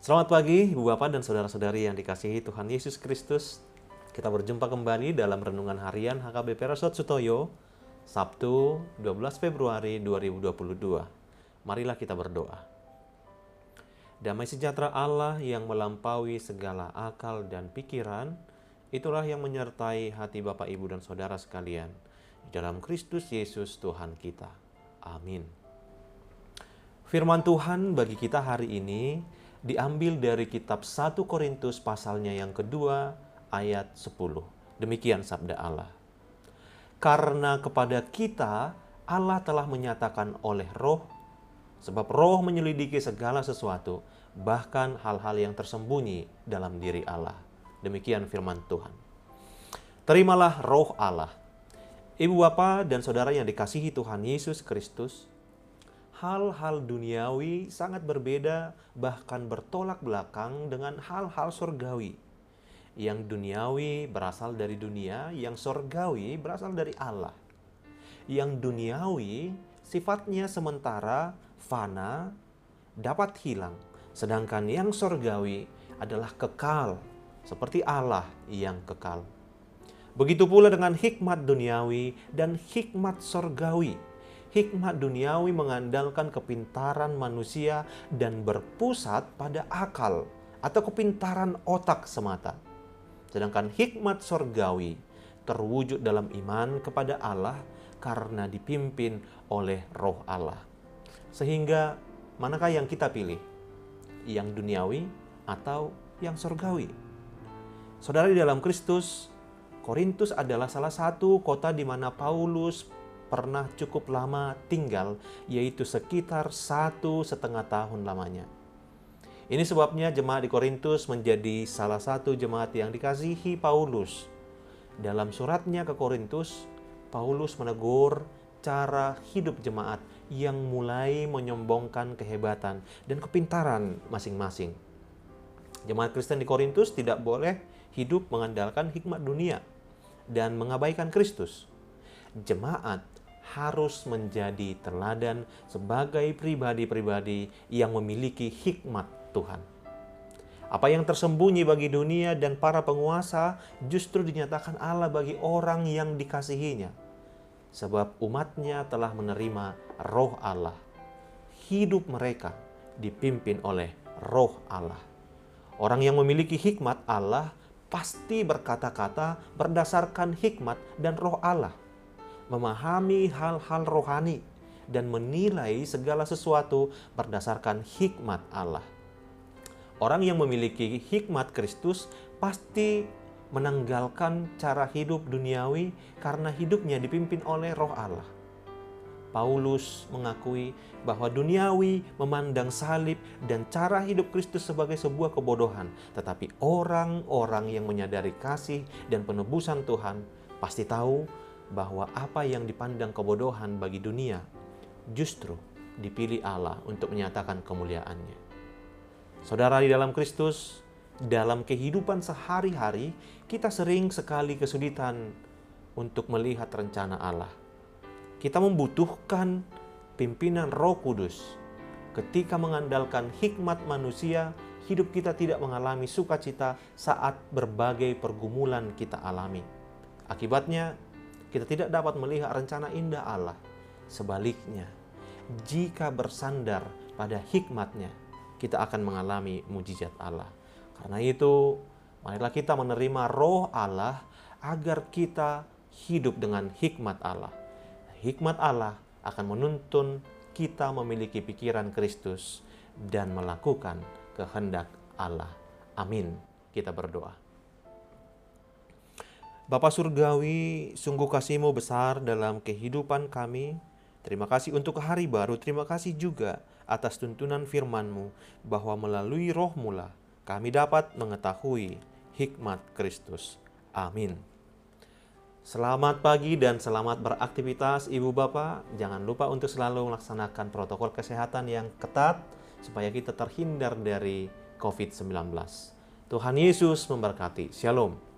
Selamat pagi, Ibu Bapak dan Saudara-saudari yang dikasihi Tuhan Yesus Kristus. Kita berjumpa kembali dalam Renungan Harian HKBP Rasot Sutoyo, Sabtu 12 Februari 2022. Marilah kita berdoa. Damai sejahtera Allah yang melampaui segala akal dan pikiran, itulah yang menyertai hati Bapak, Ibu, dan Saudara sekalian. Di dalam Kristus Yesus Tuhan kita. Amin. Firman Tuhan bagi kita hari ini diambil dari kitab 1 Korintus pasalnya yang kedua ayat 10. Demikian sabda Allah. Karena kepada kita Allah telah menyatakan oleh Roh, sebab Roh menyelidiki segala sesuatu, bahkan hal-hal yang tersembunyi dalam diri Allah. Demikian firman Tuhan. Terimalah Roh Allah. Ibu bapa dan saudara yang dikasihi Tuhan Yesus Kristus, hal-hal duniawi sangat berbeda, bahkan bertolak belakang dengan hal-hal surgawi. Yang duniawi berasal dari dunia, yang surgawi berasal dari Allah. Yang duniawi sifatnya sementara, fana, dapat hilang. Sedangkan yang surgawi adalah kekal, seperti Allah yang kekal. Begitu pula dengan hikmat duniawi dan hikmat surgawi. Hikmat duniawi mengandalkan kepintaran manusia dan berpusat pada akal atau kepintaran otak semata. Sedangkan hikmat surgawi terwujud dalam iman kepada Allah karena dipimpin oleh Roh Allah. Sehingga manakah yang kita pilih? Yang duniawi atau yang surgawi? Saudara di dalam Kristus, Korintus adalah salah satu kota di mana Paulus pernah cukup lama tinggal, yaitu sekitar 1,5 tahun lamanya. Ini sebabnya jemaat di Korintus menjadi salah satu jemaat yang dikasihi Paulus. Dalam suratnya ke Korintus, Paulus menegur cara hidup jemaat yang mulai menyombongkan kehebatan dan kepintaran masing-masing. Jemaat Kristen di Korintus tidak boleh hidup mengandalkan hikmat dunia dan mengabaikan Kristus. Jemaat harus menjadi teladan sebagai pribadi-pribadi yang memiliki hikmat Tuhan. Apa yang tersembunyi bagi dunia dan para penguasa justru dinyatakan Allah bagi orang yang dikasihinya. Sebab umatnya telah menerima Roh Allah. Hidup mereka dipimpin oleh Roh Allah. Orang yang memiliki hikmat Allah pasti berkata-kata berdasarkan hikmat dan Roh Allah, memahami hal-hal rohani dan menilai segala sesuatu berdasarkan hikmat Allah. Orang yang memiliki hikmat Kristus pasti menanggalkan cara hidup duniawi karena hidupnya dipimpin oleh Roh Allah. Paulus mengakui bahwa duniawi memandang salib dan cara hidup Kristus sebagai sebuah kebodohan. Tetapi orang-orang yang menyadari kasih dan penebusan Tuhan pasti tahu bahwa apa yang dipandang kebodohan bagi dunia justru dipilih Allah untuk menyatakan kemuliaannya. Saudara di dalam Kristus, dalam kehidupan sehari-hari kita sering sekali kesulitan untuk melihat rencana Allah. Kita membutuhkan pimpinan Roh Kudus. Ketika mengandalkan hikmat manusia, hidup kita tidak mengalami sukacita saat berbagai pergumulan kita alami. Akibatnya, kita tidak dapat melihat rencana indah Allah. Sebaliknya, jika bersandar pada hikmat-Nya, kita akan mengalami mujizat Allah. Karena itu, marilah kita menerima Roh Allah agar kita hidup dengan hikmat Allah. Hikmat Allah akan menuntun kita memiliki pikiran Kristus dan melakukan kehendak Allah. Amin. Kita berdoa. Bapa Surgawi, sungguh kasih-Mu besar dalam kehidupan kami. Terima kasih untuk hari baru. Terima kasih juga atas tuntunan firman-Mu bahwa melalui Roh-Mu lah kami dapat mengetahui hikmat Kristus. Amin. Selamat pagi dan selamat beraktivitas Ibu Bapak. Jangan lupa untuk selalu melaksanakan protokol kesehatan yang ketat supaya kita terhindar dari COVID-19. Tuhan Yesus memberkati. Shalom.